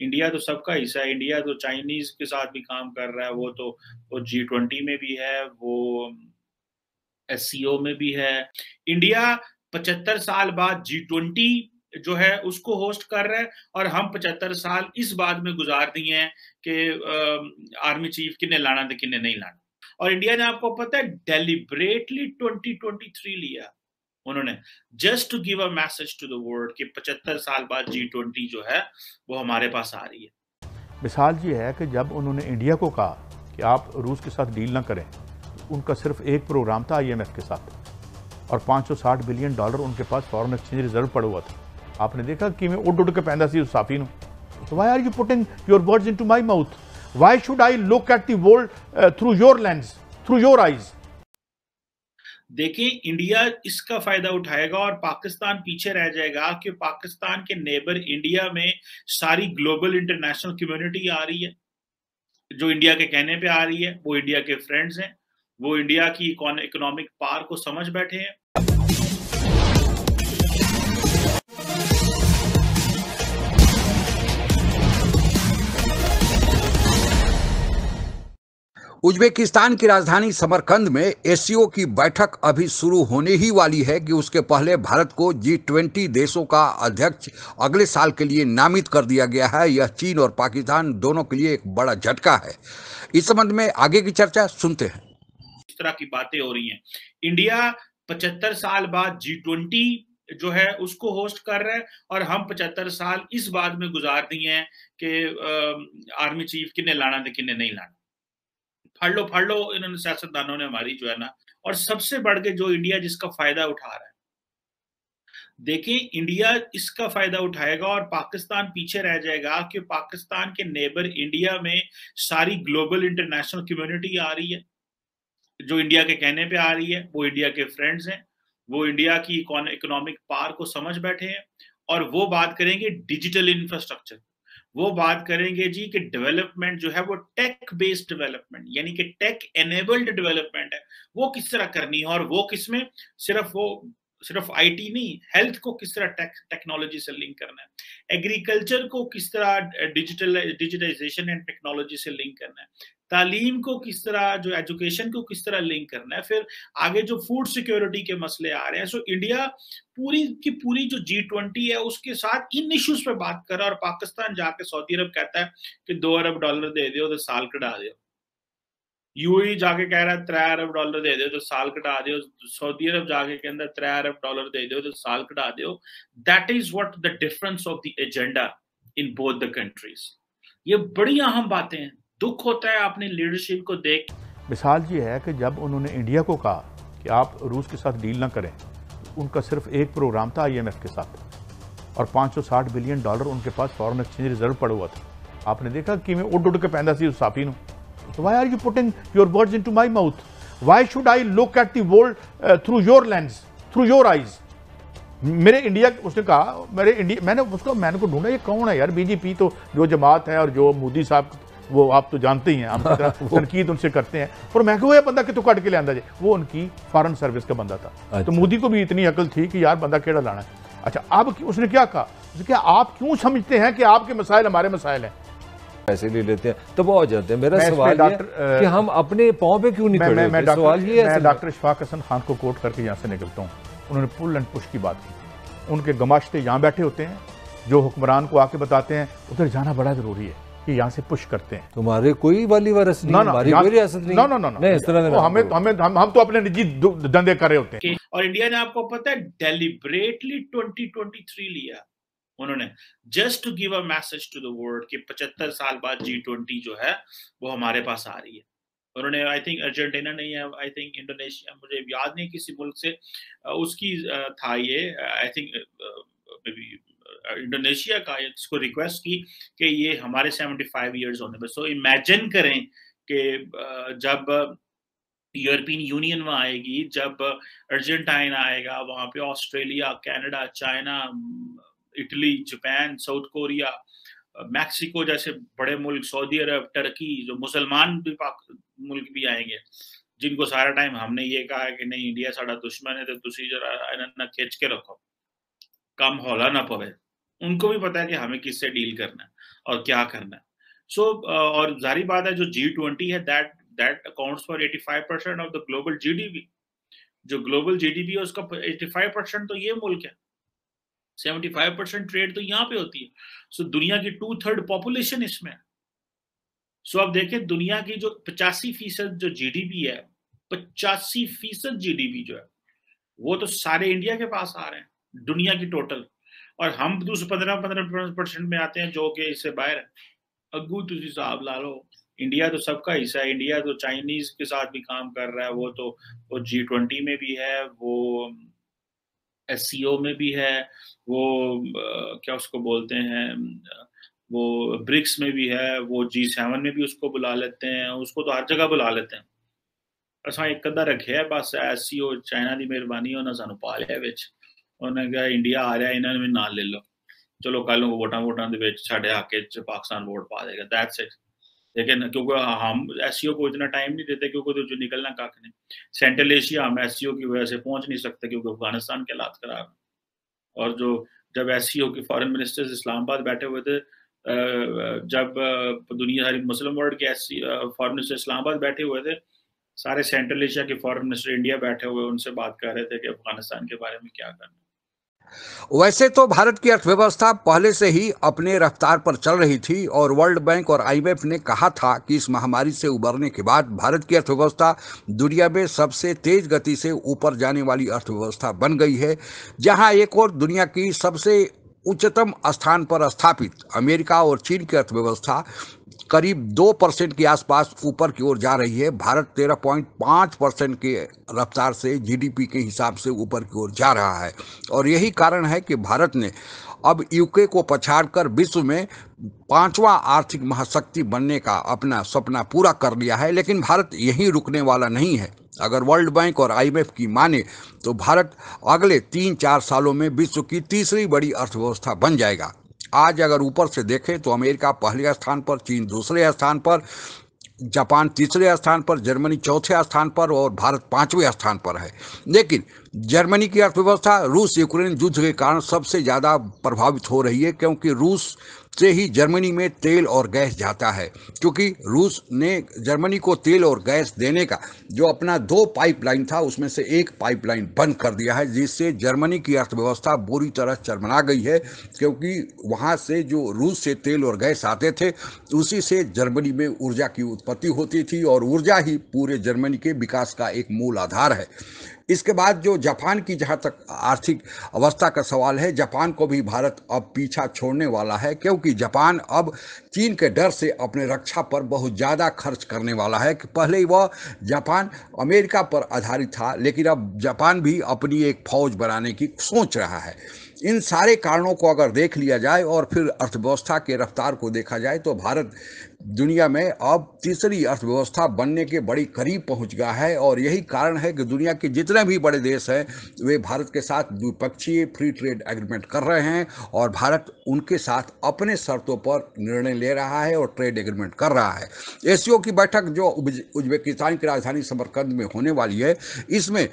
India तो सबका हिस्सा है। इंडिया तो चाइनीज के साथ भी काम कर रहा है, वो G20 में भी है, वो SCO में भी है। इंडिया 75 साल बाद G20 जो है उसको होस्ट कर रहा है, और हम 75 साल इस बात में गुजार दिए हैं कि आर्मी चीफ किन्ने लाना तो किन्ने नहीं लाना। और इंडिया ने, आपको पता है, डेलिबरेटली 2023 लिया उन्होंने, just to give a message to the world कि 75 साल बाद G20 जो है वो हमारे पास आ रही है। मिसाल ये है कि जब उन्होंने इंडिया को कहा कि आप रूस के साथ डील ना करें, उनका सिर्फ एक प्रोग्राम था IMF के साथ, और $560 बिलियन उनके पास फॉरेन एक्सचेंज रिजर्व पड़ा हुआ था। आपने देखा कि मैं उड़ के पैदा सी उस साफी नूं। So why are you putting your words into my mouth? Why should I look at the world through your lens, through your eyes? देखिए, इंडिया इसका फायदा उठाएगा और पाकिस्तान पीछे रह जाएगा कि पाकिस्तान के नेबर इंडिया में सारी ग्लोबल इंटरनेशनल कम्युनिटी आ रही है, जो इंडिया के कहने पे आ रही है। वो इंडिया के फ्रेंड्स हैं, वो इंडिया की इकोनॉमिक पावर को समझ बैठे हैं। उज्बेकिस्तान की राजधानी समरकंद में SCO की बैठक अभी शुरू होने ही वाली है कि उसके पहले भारत को G20 देशों का अध्यक्ष अगले साल के लिए नामित कर दिया गया है। यह चीन और पाकिस्तान दोनों के लिए एक बड़ा झटका है। इस संबंध में आगे की चर्चा सुनते हैं। इस तरह की बातें हो रही हैं। इंडिया 75 साल बाद G20 जो है उसको होस्ट कर रहा है, और हम 75 साल इस बात में गुजार दिए हैं कि आर्मी चीफ किन्ने लाना तो किन्ने नहीं लाना। फाड़ लो इन्होंने, सियासतदानों ने हमारी जो है ना। और सबसे बढ़ के जो इंडिया जिसका फायदा उठा रहा है, देखिए, इंडिया इसका फायदा उठाएगा और पाकिस्तान पीछे रह जाएगा कि पाकिस्तान के नेबर इंडिया में सारी ग्लोबल इंटरनेशनल कम्युनिटी आ रही है, जो इंडिया के कहने पे आ रही है। वो इंडिया के फ्रेंड्स हैं, वो इंडिया की इकोनॉमिक पावर को समझ बैठे हैं, और वो बात करेंगे डिजिटल इंफ्रास्ट्रक्चर। वो बात करेंगे जी कि डेवलपमेंट जो है वो टेक बेस्ड डेवलपमेंट, यानी कि टेक एनेबल्ड डेवलपमेंट है, वो किस तरह करनी है। और वो किसमें, सिर्फ IT नहीं, हेल्थ को किस तरह टेक्नोलॉजी से लिंक करना है, एग्रीकल्चर को किस तरह डिजिटाइजेशन एंड टेक्नोलॉजी से लिंक करना है, तालीम को किस तरह, जो एजुकेशन को किस तरह लिंक करना है, फिर आगे जो फूड सिक्योरिटी के मसले आ रहे हैं। सो इंडिया पूरी की पूरी जो G20 है उसके साथ इन इश्यूज पे बात कर रहा है, और पाकिस्तान जाके सऊदी अरब कहता है कि $2 अरब दे दो तो साल कटा दो। UAE जाके कह रहा है $3 अरब दे दो तो साल कटा दो। सऊदी अरब जाके कहता है $3 अरब दे दो तो साल कटा दो। That is what the difference of the agenda in both the countries. ये बड़ी अहम बातें हैं। दुख होता है अपनी लीडरशिप को देख। मिसाल ये है कि जब उन्होंने इंडिया को कहा कि आप रूस के साथ डील ना करें, उनका सिर्फ एक प्रोग्राम था IMF के साथ, और $560 बिलियन उनके पास फॉरेन एक्सचेंज रिजर्व पड़ा हुआ था। आपने देखा कि मैं उड़ के पैदा सी उस साफी नूं। So why are you putting your words into my mouth? Why should I look at the world through your lens, through your eyes? मेरे इंडिया, उसने कहा मेरे इंडिया, मैंने को ढूंढा ये कौन है यार। BJP तो जो जमात है, और जो मोदी साहब, वो आप तो जानते ही हैं, हम तनकीद उनसे करते हैं। और मैं वो बंदा कि तू कट के ले आंदा जे, वो उनकी फॉरेन सर्विस का बंदा था। अच्छा। तो मोदी को भी इतनी अकल थी कि यार बंदा केड़ा लाना है। अच्छा, अब उसने क्या कहा, उसने कहा आप क्यों समझते हैं कि आपके मसाइल हमारे मसाइल हैं, पैसे ले लेते हैं तो वो हो जाते हैं। मेरा सवाल ये कि हम अपने पांव पे क्यों नहीं खड़े होते? सवाल ये है। मैं डॉक्टर इशफाक हसन खान को कोट करके यहाँ से निकलता हूँ। उन्होंने पुल एंड पुश की बात की। उनके गमाश्ते यहाँ बैठे होते हैं, जो हुक्मरान को आके बताते हैं उधर जाना बड़ा जरूरी है, कि यहाँ से पुश करते हैं। तुम्हारे कोई वाली वारस नहीं, हमारी कोई रियासत नहीं। नहीं, इस तरह हम तो अपने निजी धंधे कर रहे होते हैं। और इंडिया ने, आपको पता है, डेलिबरेटली 2023 लिया उन्होंने, just to give a message to the world कि 75 साल बाद G20 जो है वो हमारे पास आ रही है। उन्होंने, आई थिंक अर्जेंटीना नहीं है, आई थिंक इंडोनेशिया, मुझे याद नहीं किसी मुल्क से उसकी था ये, I think may be Indonesia का, इसको रिक्वेस्ट की कि ये हमारे 75 ईयर्स होने पर। सो इमेजिन करें कि जब यूरोपियन यूनियन वहाँ आएगी, जब अर्जेंटाइन आएगा, वहाँ पे Australia, Canada, China, Italy, Japan, south Korea, Mexico जैसे बड़े मुल्क, सऊदी अरब, टर्की, जो मुसलमान भी मुल्क भी आएंगे, जिनको सारा टाइम हमने ये कहा है कि नहीं इंडिया साड़ा दुश्मन है, तो तुसी जरा इन्हें खींच के रखो, कम हौला ना पवे। उनको भी पता है कि हमें किससे डील करना है। और क्या करना है। सो और जाहिर बात है जो G20 है that accounts for 85% of the global GDP. जो ग्लोबल जीडीपी है उसका 85% तो ये मुल्क है, 75% ट्रेड तो यहाँ पे होती है। सो दुनिया की 2/3 पॉपुलेशन इसमें है। सो अब देखें दुनिया की जो 85% जो जीडीपी है, 85% जीडीपी जो है वो तो सारे इंडिया के पास आ रहे हैं दुनिया की टोटल, और हम दूसरे 15% में आते हैं जो कि इससे बाहर है। अग्गू तुम हिसाब ला लो, इंडिया तो सबका हिस्सा है। इंडिया तो चाइनीज के साथ भी काम कर रहा है, वो G20 में भी है, वो SCO में भी है, वो क्या उसको बोलते हैं, वो ब्रिक्स में भी है, वो G7 में भी उसको बुला लेते हैं, उसको तो हर जगह बुला लेते हैं। असा एक अद्धा रखे है बस SCO चाइना की मेहरबानी उन्हें सानू पा लिया विच, उन्हें कहा इंडिया आ रहा इन्होंने भी नाल ले लो, चलो कल वोटां दे विच साडे हक च पाकिस्तान वोट पा देगा, दैट्स इट। लेकिन क्योंकि हम SCO को इतना टाइम नहीं देते, क्योंकि तो जो निकलना कख नहीं। सेंट्रल एशिया हम SCO की वजह से पहुंच नहीं सकते क्योंकि अफगानिस्तान के हालात खराब है। और जो जब SCO के फॉरेन मिनिस्टर्स इस्लामाबाद बैठे हुए थे, जब दुनिया सारी मुस्लिम वर्ल्ड के फॉरेन मिनिस्टर इस्लामाबाद बैठे हुए थे, सारे सेंट्रल एशिया के फॉरेन मिनिस्टर इंडिया बैठे हुए उनसे बात कर रहे थे कि अफगानिस्तान के बारे में क्या करना। वैसे तो भारत की अर्थव्यवस्था पहले से ही अपने रफ्तार पर चल रही थी और वर्ल्ड बैंक और IMF ने कहा था कि इस महामारी से उबरने के बाद भारत की अर्थव्यवस्था दुनिया में सबसे तेज गति से ऊपर जाने वाली अर्थव्यवस्था बन गई है। जहां एक और दुनिया की सबसे उच्चतम स्थान पर स्थापित अमेरिका और चीन की अर्थव्यवस्था करीब 2% के आसपास ऊपर की ओर जा रही है। भारत 13.5% के रफ्तार से GDP के हिसाब से ऊपर की ओर जा रहा है और यही कारण है कि भारत ने अब UK को पछाड़कर विश्व में 5वां आर्थिक महाशक्ति बनने का अपना सपना पूरा कर लिया है। लेकिन भारत यहीं रुकने वाला नहीं है। अगर वर्ल्ड बैंक और IMF की माने तो भारत अगले 3-4 सालों में विश्व की तीसरी बड़ी अर्थव्यवस्था बन जाएगा। आज अगर ऊपर से देखें तो अमेरिका पहले स्थान पर, चीन दूसरे स्थान पर, जापान तीसरे स्थान पर, जर्मनी चौथे स्थान पर और भारत 5वें स्थान पर है। लेकिन जर्मनी की अर्थव्यवस्था रूस यूक्रेन युद्ध के कारण सबसे ज़्यादा प्रभावित हो रही है, क्योंकि रूस से ही जर्मनी में तेल और गैस जाता है। क्योंकि रूस ने जर्मनी को तेल और गैस देने का जो अपना 2 पाइपलाइन था उसमें से एक पाइपलाइन बंद कर दिया है, जिससे जर्मनी की अर्थव्यवस्था बुरी तरह चरमरा गई है। क्योंकि वहाँ से जो रूस से तेल और गैस आते थे उसी से जर्मनी में ऊर्जा की उत्पत्ति होती थी और ऊर्जा ही पूरे जर्मनी के विकास का एक मूल आधार है। इसके बाद जो जापान की जहाँ तक आर्थिक अवस्था का सवाल है, जापान को भी भारत अब पीछा छोड़ने वाला है, क्योंकि जापान अब चीन के डर से अपने रक्षा पर बहुत ज़्यादा खर्च करने वाला है। कि पहले वह जापान अमेरिका पर आधारित था, लेकिन अब जापान भी अपनी एक फौज बनाने की सोच रहा है। इन सारे कारणों को अगर देख लिया जाए और फिर अर्थव्यवस्था के रफ्तार को देखा जाए तो भारत दुनिया में अब तीसरी अर्थव्यवस्था बनने के बड़ी करीब पहुंच गया है। और यही कारण है कि दुनिया के जितने भी बड़े देश हैं वे भारत के साथ द्विपक्षीय फ्री ट्रेड एग्रीमेंट कर रहे हैं और भारत उनके साथ अपने शर्तों पर निर्णय ले रहा है और ट्रेड एग्रीमेंट कर रहा है। SCO की बैठक जो उज्बेकिस्तान की राजधानी समरकंद में होने वाली है, इसमें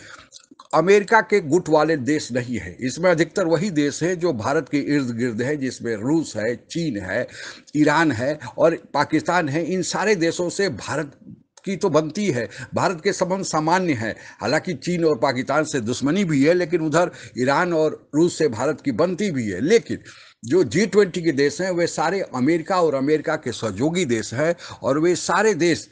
अमेरिका के गुट वाले देश नहीं है। इसमें अधिकतर वही देश है जो भारत के इर्द गिर्द है, जिसमें रूस है, चीन है, ईरान है और पाकिस्तान है। इन सारे देशों से भारत की तो बनती है, भारत के संबंध सामान्य है। हालांकि चीन और पाकिस्तान से दुश्मनी भी है, लेकिन उधर ईरान और रूस से भारत की बनती भी है। लेकिन जो G20 के देश हैं वे सारे अमेरिका और अमेरिका के सहयोगी देश हैं और वे सारे देश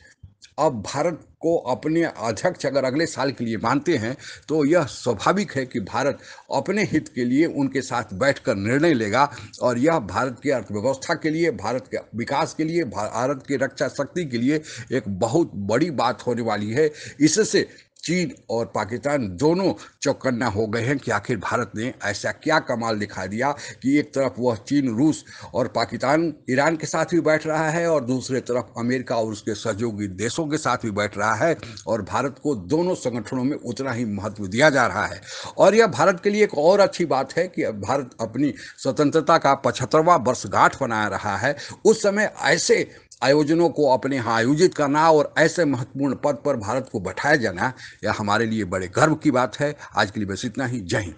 अब भारत को अपने अध्यक्ष अगर अगले साल के लिए मानते हैं तो यह स्वाभाविक है कि भारत अपने हित के लिए उनके साथ बैठकर निर्णय लेगा और यह भारत की अर्थव्यवस्था के लिए, भारत के विकास के लिए, भारत की रक्षा शक्ति के लिए एक बहुत बड़ी बात होने वाली है। इससे चीन और पाकिस्तान दोनों चौकन्ना हो गए हैं कि आखिर भारत ने ऐसा क्या कमाल दिखा दिया कि एक तरफ वह चीन, रूस और पाकिस्तान, ईरान के साथ भी बैठ रहा है और दूसरे तरफ अमेरिका और उसके सहयोगी देशों के साथ भी बैठ रहा है और भारत को दोनों संगठनों में उतना ही महत्व दिया जा रहा है। और यह भारत के लिए एक और अच्छी बात है कि भारत अपनी स्वतंत्रता का 75वां वर्षगांठ मना रहा है। उस समय ऐसे आयोजनों को अपने यहाँ आयोजित करना और ऐसे महत्वपूर्ण पद पर भारत को बैठाया जाना, यह हमारे लिए बड़े गर्व की बात है। आज के लिए बस इतना ही। जय हिंद।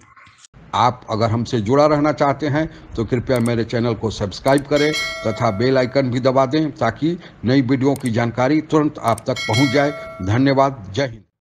आप अगर हमसे जुड़ा रहना चाहते हैं तो कृपया मेरे चैनल को सब्सक्राइब करें तथा बेल आइकन भी दबा दें ताकि नई वीडियो की जानकारी तुरंत आप तक पहुंच जाए। धन्यवाद। जय हिंद।